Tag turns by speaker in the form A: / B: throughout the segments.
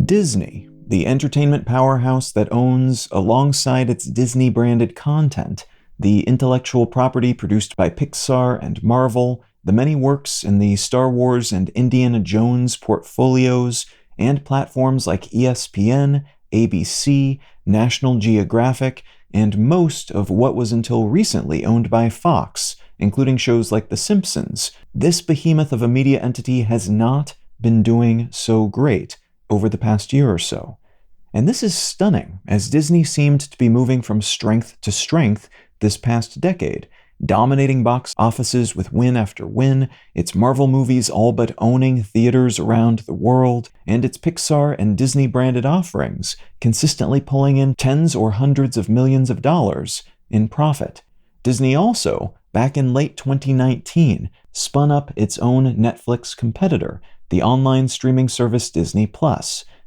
A: Disney, the entertainment powerhouse that owns, alongside its Disney-branded content, the intellectual property produced by Pixar and Marvel, the many works in the Star Wars and Indiana Jones portfolios, and platforms like ESPN, ABC, National Geographic, and most of what was until recently owned by Fox, including shows like The Simpsons. This behemoth of a media entity has not been doing so great over the past year or so. And this is stunning, as Disney seemed to be moving from strength to strength this past decade, dominating box offices with win after win, its Marvel movies all but owning theaters around the world, and its Pixar and Disney-branded offerings consistently pulling in tens or hundreds of millions of dollars in profit. Disney also, back in late 2019, spun up its own Netflix competitor, the online streaming service Disney+,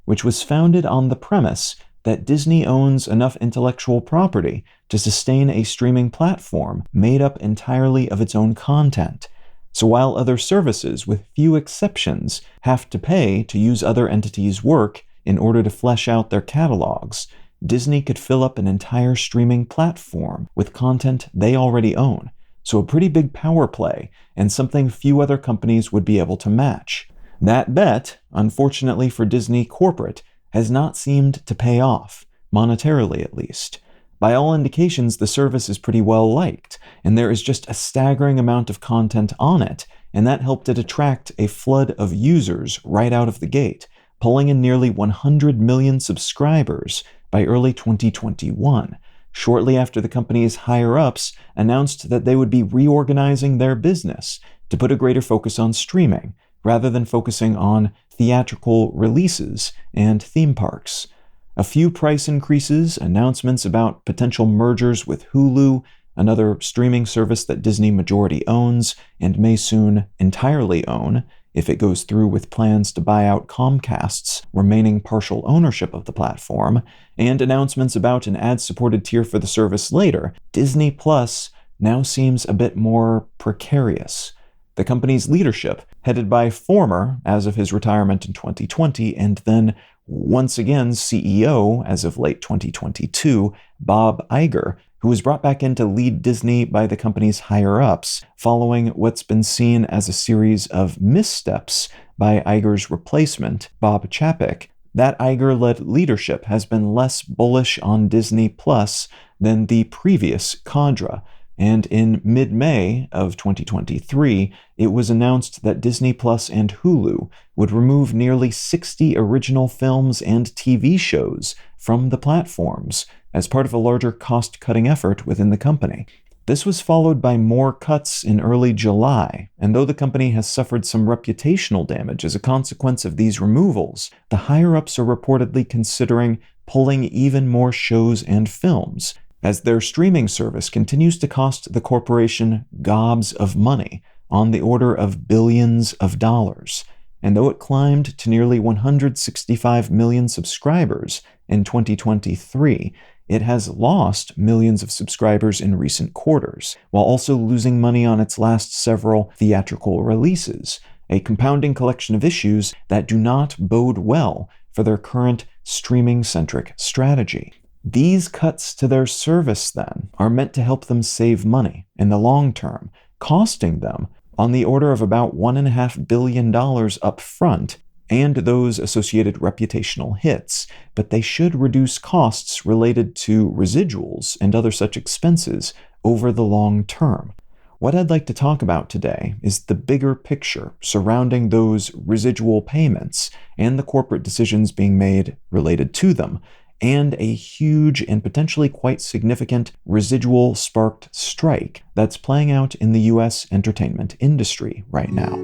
A: which was founded on the premise that Disney owns enough intellectual property to sustain a streaming platform made up entirely of its own content. So while other services, with few exceptions, have to pay to use other entities' work in order to flesh out their catalogs, Disney could fill up an entire streaming platform with content they already own. So a pretty big power play, and something few other companies would be able to match. That bet, unfortunately for Disney corporate, has not seemed to pay off, monetarily at least. By all indications, the service is pretty well liked, and there is just a staggering amount of content on it, and that helped it attract a flood of users right out of the gate, pulling in nearly 100 million subscribers by early 2021, shortly after the company's higher-ups announced that they would be reorganizing their business to put a greater focus on streaming, rather than focusing on theatrical releases and theme parks. A few price increases, announcements about potential mergers with Hulu, another streaming service that Disney majority owns and may soon entirely own if it goes through with plans to buy out Comcast's remaining partial ownership of the platform, and announcements about an ad-supported tier for the service later, Disney Plus now seems a bit more precarious. The company's leadership, headed by former, as of his retirement in 2020, and then once again CEO as of late 2022, Bob Iger, who was brought back in to lead Disney by the company's higher-ups, following what's been seen as a series of missteps by Iger's replacement, Bob Chapek. That Iger-led leadership has been less bullish on Disney Plus than the previous cadre. And in mid-May of 2023, it was announced that Disney Plus and Hulu would remove nearly 60 original films and TV shows from the platforms as part of a larger cost-cutting effort within the company. This was followed by more cuts in early July, and though the company has suffered some reputational damage as a consequence of these removals, the higher-ups are reportedly considering pulling even more shows and films, as their streaming service continues to cost the corporation gobs of money, on the order of billions of dollars. And though it climbed to nearly 165 million subscribers in 2023, it has lost millions of subscribers in recent quarters, while also losing money on its last several theatrical releases, a compounding collection of issues that do not bode well for their current streaming-centric strategy. These cuts to their service, then, are meant to help them save money in the long term, costing them on the order of about $1.5 billion up front, and those associated reputational hits, but they should reduce costs related to residuals and other such expenses over the long term. What I'd like to talk about today is the bigger picture surrounding those residual payments and the corporate decisions being made related to them, and a huge and potentially quite significant residual-sparked strike that's playing out in the US entertainment industry right now.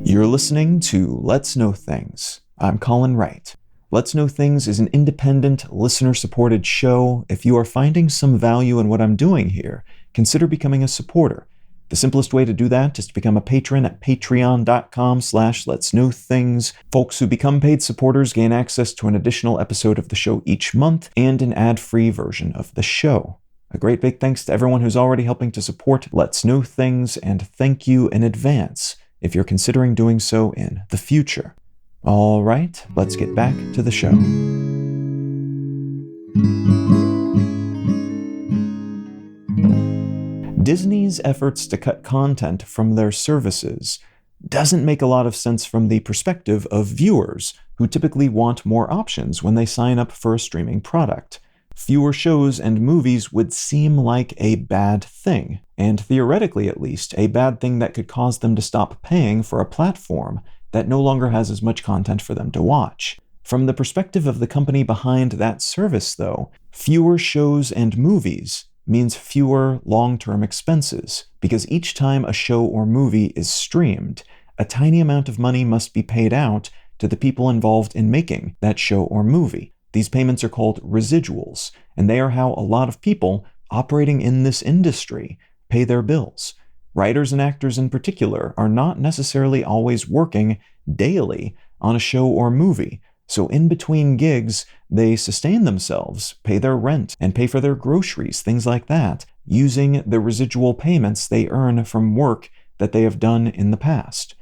A: You're listening to Let's Know Things. I'm Colin Wright. Let's Know Things is an independent, listener-supported show. If you are finding some value in what I'm doing here, consider becoming a supporter. The simplest way to do that is to become a patron at patreon.com/letsknowthings. Folks who become paid supporters gain access to an additional episode of the show each month and an ad-free version of the show. A great big thanks to everyone who's already helping to support Let's Know Things, and thank you in advance if you're considering doing so in the future. All right, let's get back to the show. Disney's efforts to cut content from their services doesn't make a lot of sense from the perspective of viewers, who typically want more options when they sign up for a streaming product. Fewer shows and movies would seem like a bad thing, and theoretically at least, a bad thing that could cause them to stop paying for a platform that no longer has as much content for them to watch. From the perspective of the company behind that service, though, fewer shows and movies means fewer long-term expenses, because each time a show or movie is streamed, a tiny amount of money must be paid out to the people involved in making that show or movie. These payments are called residuals, and they are how a lot of people operating in this industry pay their bills. Writers and actors in particular are not necessarily always working daily on a show or movie, so in between gigs, they sustain themselves, pay their rent, and pay for their groceries, things like that, using the residual payments they earn from work that they have done in the past.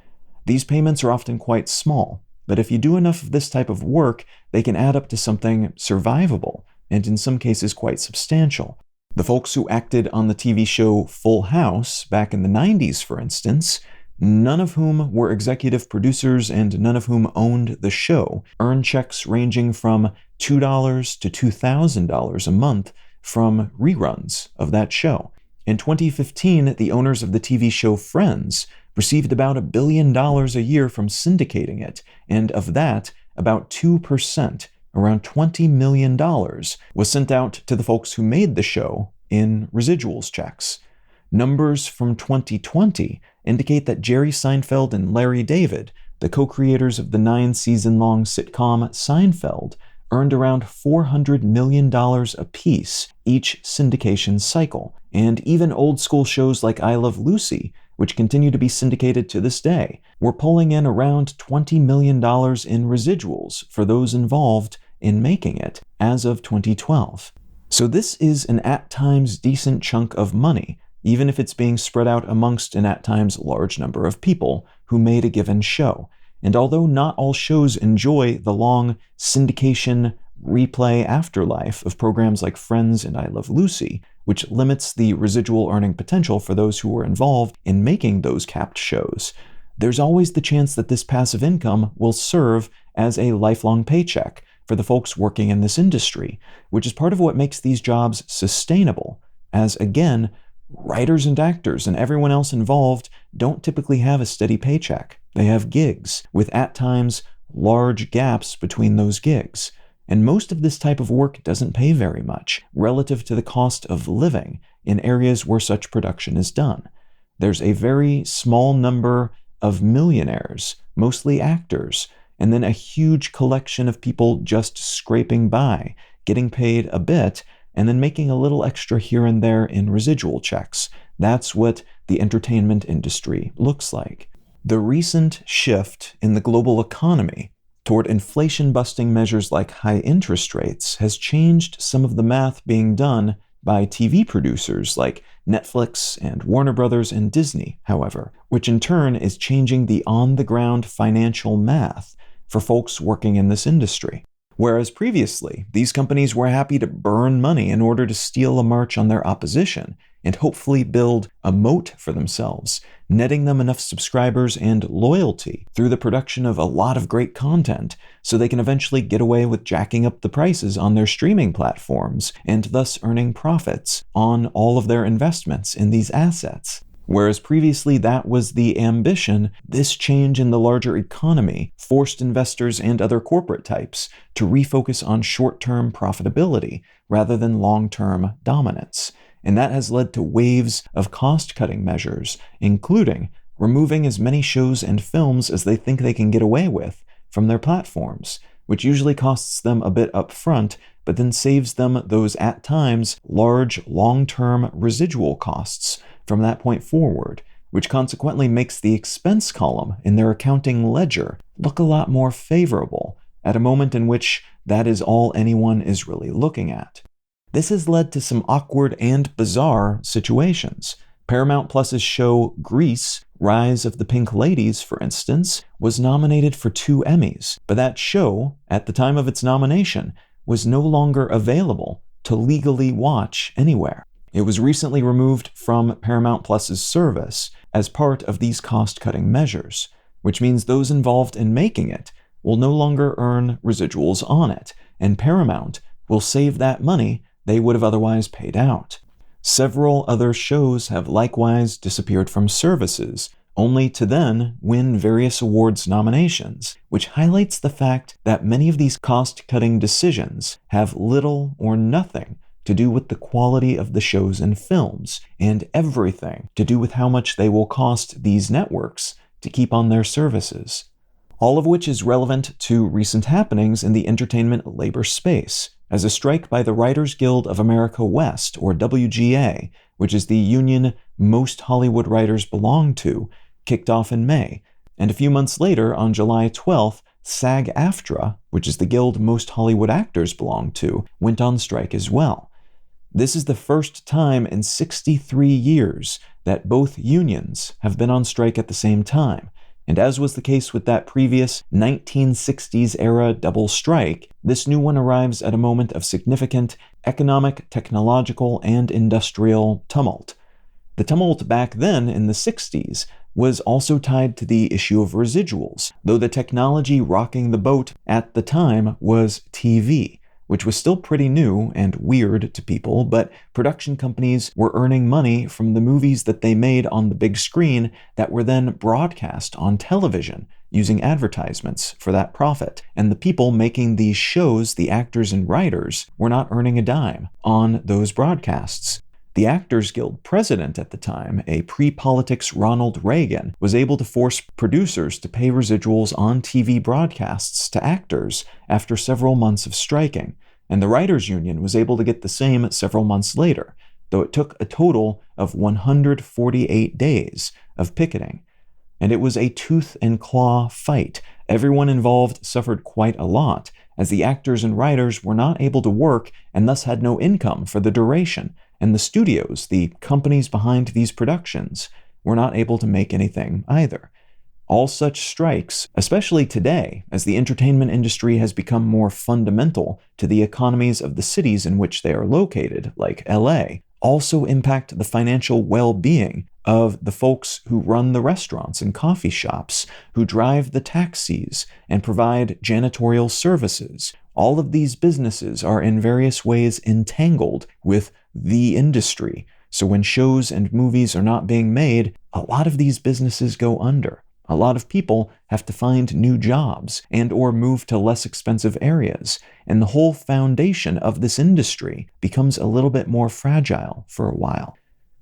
A: These payments are often quite small, but if you do enough of this type of work, they can add up to something survivable, and in some cases quite substantial. The folks who acted on the TV show Full House back in the 90s, for instance, none of whom were executive producers and none of whom owned the show, earn checks ranging from $2 to $2,000 a month from reruns of that show. In 2015, the owners of the TV show Friends received about $1 billion a year from syndicating it, and of that, about 2%, around $20 million, was sent out to the folks who made the show in residuals checks. Numbers from 2020 indicate that Jerry Seinfeld and Larry David, the co-creators of the 9-season-long sitcom Seinfeld, earned around $400 million apiece each syndication cycle. And even old-school shows like I Love Lucy, which continue to be syndicated to this day, were pulling in around $20 million in residuals for those involved in making it as of 2012. So this is an at times decent chunk of money, even if it's being spread out amongst an at times large number of people who made a given show. And although not all shows enjoy the long syndication replay afterlife of programs like Friends and I Love Lucy, which limits the residual earning potential for those who were involved in making those capped shows, there's always the chance that this passive income will serve as a lifelong paycheck for the folks working in this industry, which is part of what makes these jobs sustainable, as again, writers and actors and everyone else involved don't typically have a steady paycheck. They have gigs, with at times large gaps between those gigs. And most of this type of work doesn't pay very much relative to the cost of living in areas where such production is done. There's a very small number of millionaires, mostly actors, and then a huge collection of people just scraping by, getting paid a bit, and then making a little extra here and there in residual checks. That's what the entertainment industry looks like. The recent shift in the global economy toward inflation-busting measures like high interest rates has changed some of the math being done by TV producers like Netflix and Warner Brothers and Disney, however, which in turn is changing the on-the-ground financial math for folks working in this industry. Whereas previously, these companies were happy to burn money in order to steal a march on their opposition and hopefully build a moat for themselves, netting them enough subscribers and loyalty through the production of a lot of great content so they can eventually get away with jacking up the prices on their streaming platforms and thus earning profits on all of their investments in these assets. Whereas previously that was the ambition, this change in the larger economy forced investors and other corporate types to refocus on short-term profitability rather than long-term dominance. And that has led to waves of cost-cutting measures, including removing as many shows and films as they think they can get away with from their platforms, which usually costs them a bit up front, but then saves them those at times large long-term residual costs from that point forward, which consequently makes the expense column in their accounting ledger look a lot more favorable at a moment in which that is all anyone is really looking at. This has led to some awkward and bizarre situations. Paramount Plus's show Grease, Rise of the Pink Ladies, for instance, was nominated for 2 Emmys, but that show, at the time of its nomination, was no longer available to legally watch anywhere. It was recently removed from Paramount Plus's service as part of these cost-cutting measures, which means those involved in making it will no longer earn residuals on it, and Paramount will save that money they would have otherwise paid out. Several other shows have likewise disappeared from services, only to then win various awards nominations, which highlights the fact that many of these cost-cutting decisions have little or nothing to do with the quality of the shows and films, and everything to do with how much they will cost these networks to keep on their services. All of which is relevant to recent happenings in the entertainment labor space, as a strike by the Writers Guild of America West, or WGA, which is the union most Hollywood writers belong to, kicked off in May, and a few months later, on July 12th, SAG-AFTRA, which is the guild most Hollywood actors belong to, went on strike as well. This is the first time in 63 years that both unions have been on strike at the same time, and as was the case with that previous 1960s-era double strike, this new one arrives at a moment of significant economic, technological, and industrial tumult. The tumult back then, in the 60s, was also tied to the issue of residuals, though the technology rocking the boat at the time was TV, which was still pretty new and weird to people, but production companies were earning money from the movies that they made on the big screen that were then broadcast on television, using advertisements for that profit. And the people making these shows, the actors and writers, were not earning a dime on those broadcasts. The Actors Guild president at the time, a pre-politics Ronald Reagan, was able to force producers to pay residuals on TV broadcasts to actors after several months of striking, and the Writers' Union was able to get the same several months later, though it took a total of 148 days of picketing. And it was a tooth and claw fight. Everyone involved suffered quite a lot, as the actors and writers were not able to work and thus had no income for the duration, and the studios, the companies behind these productions, were not able to make anything either. All such strikes, especially today, as the entertainment industry has become more fundamental to the economies of the cities in which they are located, like LA, also impact the financial well-being of the folks who run the restaurants and coffee shops, who drive the taxis and provide janitorial services. All of these businesses are in various ways entangled with the industry. So when shows and movies are not being made, a lot of these businesses go under. A lot of people have to find new jobs and or move to less expensive areas, and the whole foundation of this industry becomes a little bit more fragile for a while.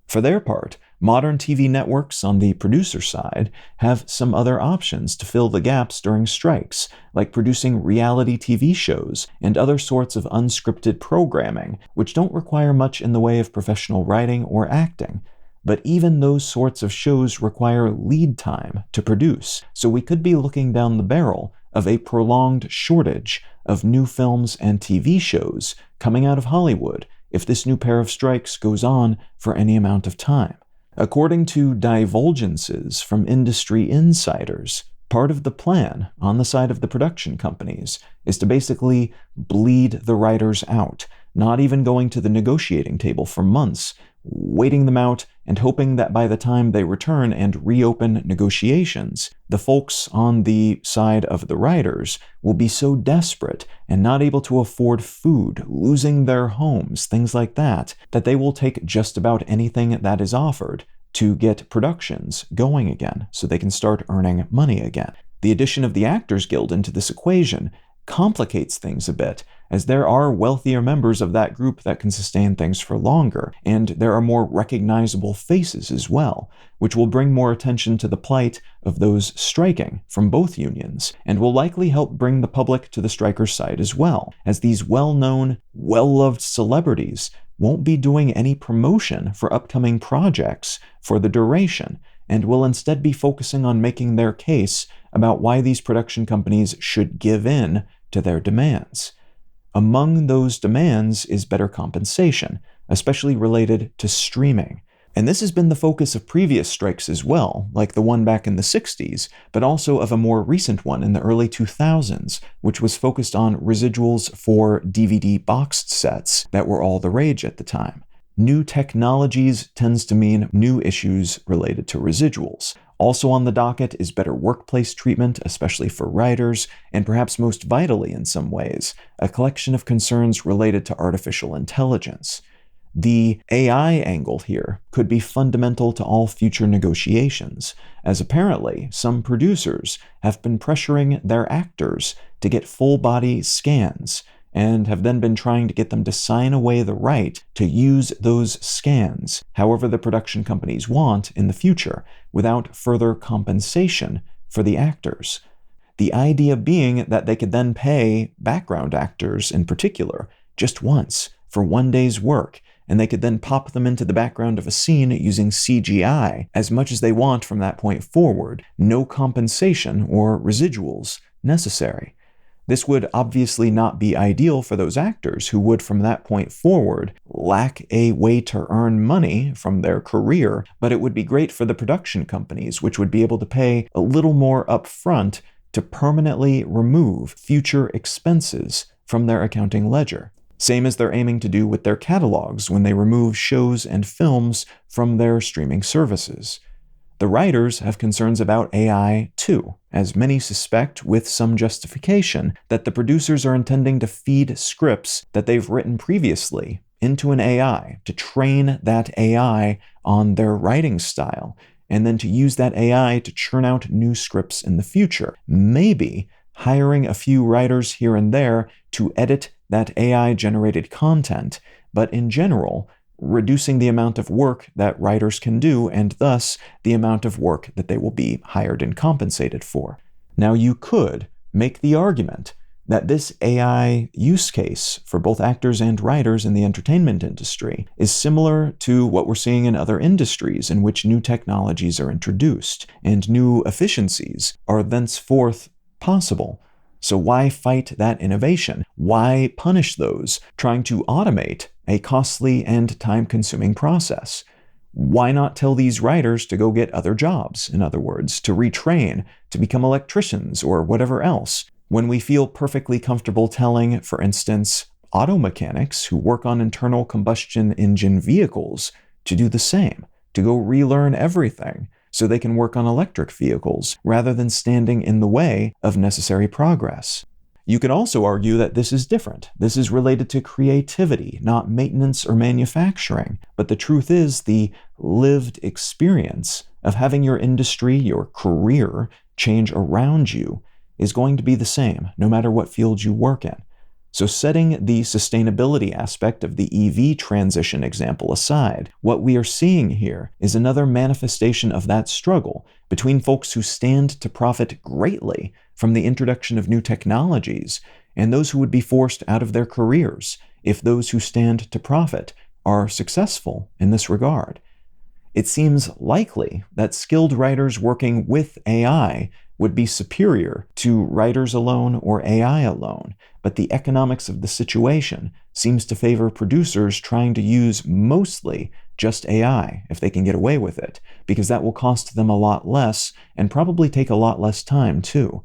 A: For their part, modern TV networks on the producer side have some other options to fill the gaps during strikes, like producing reality TV shows and other sorts of unscripted programming, which don't require much in the way of professional writing or acting. But even those sorts of shows require lead time to produce, so we could be looking down the barrel of a prolonged shortage of new films and TV shows coming out of Hollywood if this new pair of strikes goes on for any amount of time. According to divulgences from industry insiders, part of the plan on the side of the production companies is to basically bleed the writers out, not even going to the negotiating table for months, waiting them out and hoping that by the time they return and reopen negotiations, the folks on the side of the writers will be so desperate and not able to afford food, losing their homes, things like that, that they will take just about anything that is offered to get productions going again so they can start earning money again. The addition of the Actors Guild into this equation complicates things a bit, as there are wealthier members of that group that can sustain things for longer, and there are more recognizable faces as well, which will bring more attention to the plight of those striking from both unions, and will likely help bring the public to the strikers' side as well, as these well-known, well-loved celebrities won't be doing any promotion for upcoming projects for the duration, and will instead be focusing on making their case about why these production companies should give in to their demands. Among those demands is better compensation, especially related to streaming. And this has been the focus of previous strikes as well, like the one back in the 60s, but also of a more recent one in the early 2000s, which was focused on residuals for DVD boxed sets that were all the rage at the time. New technologies tends to mean new issues related to residuals. Also on the docket is better workplace treatment, especially for writers, and perhaps most vitally in some ways, a collection of concerns related to artificial intelligence. The AI angle here could be fundamental to all future negotiations, as apparently some producers have been pressuring their actors to get full-body scans, and have then been trying to get them to sign away the right to use those scans however the production companies want in the future, without further compensation for the actors. The idea being that they could then pay background actors in particular just once for one day's work, and they could then pop them into the background of a scene using CGI as much as they want from that point forward, no compensation or residuals necessary. This would obviously not be ideal for those actors who would from that point forward lack a way to earn money from their career, but it would be great for the production companies, which would be able to pay a little more upfront to permanently remove future expenses from their accounting ledger. Same as they're aiming to do with their catalogs when they remove shows and films from their streaming services. The writers have concerns about AI too, as many suspect, with some justification, that the producers are intending to feed scripts that they've written previously into an AI, to train that AI on their writing style, and then to use that AI to churn out new scripts in the future, maybe hiring a few writers here and there to edit that AI-generated content, but in general, reducing the amount of work that writers can do, and thus the amount of work that they will be hired and compensated for. Now, you could make the argument that this AI use case for both actors and writers in the entertainment industry is similar to what we're seeing in other industries in which new technologies are introduced, and new efficiencies are thenceforth possible. So why fight that innovation? Why punish those trying to automate a costly and time-consuming process? Why not tell these writers to go get other jobs, in other words, to retrain, to become electricians or whatever else, when we feel perfectly comfortable telling, for instance, auto mechanics who work on internal combustion engine vehicles to do the same, to go relearn everything, so they can work on electric vehicles, rather than standing in the way of necessary progress. You could also argue that this is different. This is related to creativity, not maintenance or manufacturing. But the truth is, the lived experience of having your industry, your career, change around you is going to be the same, no matter what field you work in. So setting the sustainability aspect of the EV transition example aside, what we are seeing here is another manifestation of that struggle between folks who stand to profit greatly from the introduction of new technologies and those who would be forced out of their careers if those who stand to profit are successful in this regard. It seems likely that skilled writers working with AI would be superior to writers alone or AI alone, but the economics of the situation seems to favor producers trying to use mostly just AI if they can get away with it, because that will cost them a lot less and probably take a lot less time too.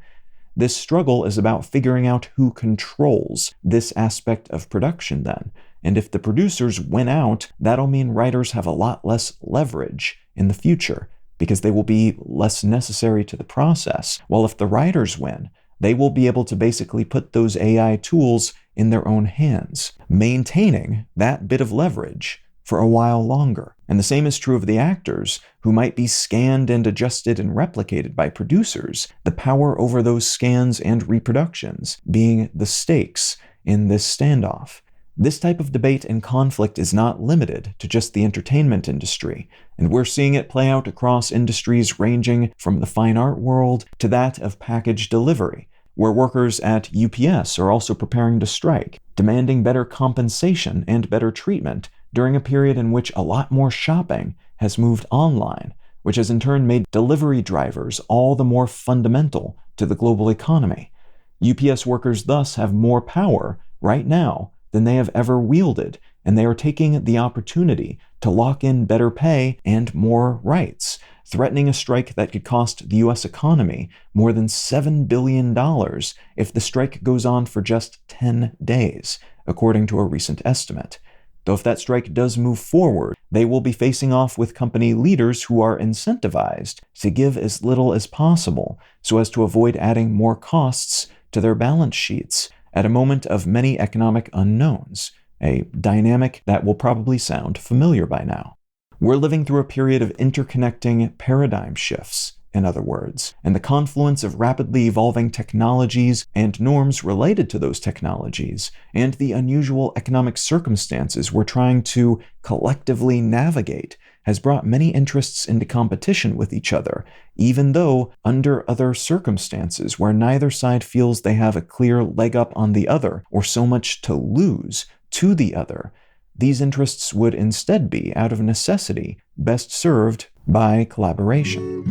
A: This struggle is about figuring out who controls this aspect of production then, and if the producers win out, that'll mean writers have a lot less leverage in the future, because they will be less necessary to the process. While if the writers win, they will be able to basically put those AI tools in their own hands, maintaining that bit of leverage for a while longer. And the same is true of the actors, who might be scanned and adjusted and replicated by producers, the power over those scans and reproductions being the stakes in this standoff. This type of debate and conflict is not limited to just the entertainment industry, and we're seeing it play out across industries ranging from the fine art world to that of package delivery, where workers at UPS are also preparing to strike, demanding better compensation and better treatment during a period in which a lot more shopping has moved online, which has in turn made delivery drivers all the more fundamental to the global economy. UPS workers thus have more power right now than they have ever wielded, and they are taking the opportunity to lock in better pay and more rights, threatening a strike that could cost the US economy more than $7 billion if the strike goes on for just 10 days, according to a recent estimate. Though if that strike does move forward, they will be facing off with company leaders who are incentivized to give as little as possible so as to avoid adding more costs to their balance sheets at a moment of many economic unknowns, a dynamic that will probably sound familiar by now. We're living through a period of interconnecting paradigm shifts, in other words, and the confluence of rapidly evolving technologies and norms related to those technologies, and the unusual economic circumstances we're trying to collectively navigate has brought many interests into competition with each other, even though under other circumstances where neither side feels they have a clear leg up on the other or so much to lose to the other, these interests would instead be, out of necessity, best served by collaboration.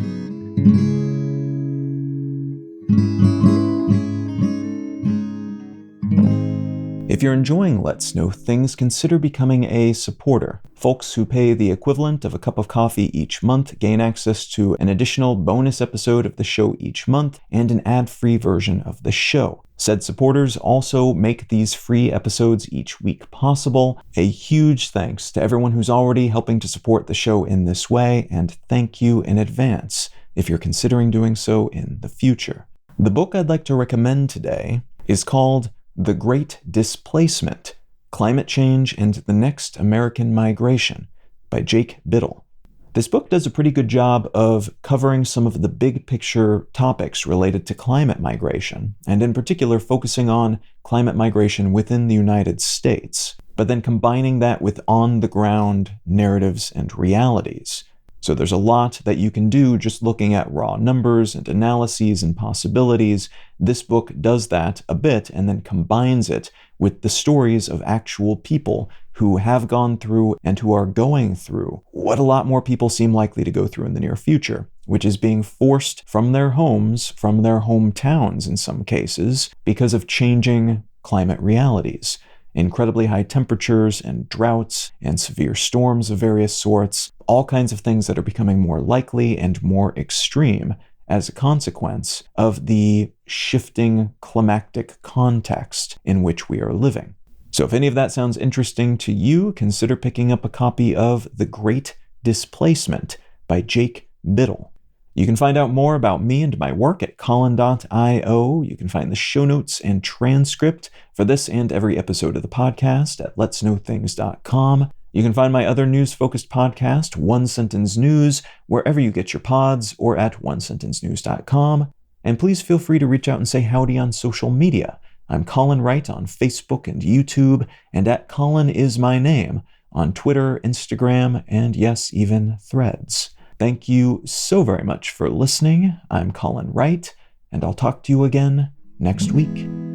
A: If you're enjoying Let's Know Things, consider becoming a supporter. Folks who pay the equivalent of a cup of coffee each month gain access to an additional bonus episode of the show each month and an ad-free version of the show. Said supporters also make these free episodes each week possible. A huge thanks to everyone who's already helping to support the show in this way, and thank you in advance if you're considering doing so in the future. The book I'd like to recommend today is called The Great Displacement: Climate Change and the Next American Migration by Jake Biddle. This book does a pretty good job of covering some of the big picture topics related to climate migration, and in particular focusing on climate migration within the United States, but then combining that with on-the-ground narratives and realities. So there's a lot that you can do just looking at raw numbers and analyses and possibilities. This book does that a bit and then combines it with the stories of actual people who have gone through and who are going through what a lot more people seem likely to go through in the near future, which is being forced from their homes, from their hometowns in some cases, because of changing climate realities. Incredibly high temperatures and droughts and severe storms of various sorts, all kinds of things that are becoming more likely and more extreme as a consequence of the shifting climactic context in which we are living. So if any of that sounds interesting to you, consider picking up a copy of The Great Displacement by Jake Biddle. You can find out more about me and my work at Colin.io. You can find the show notes and transcript for this and every episode of the podcast at letsknowthings.com. You can find my other news-focused podcast, One Sentence News, wherever you get your pods or at onesentencenews.com. And please feel free to reach out and say howdy on social media. I'm Colin Wright on Facebook and YouTube, and at Colin is my name on Twitter, Instagram, and yes, even Threads. Thank you so very much for listening. I'm Colin Wright, and I'll talk to you again next week.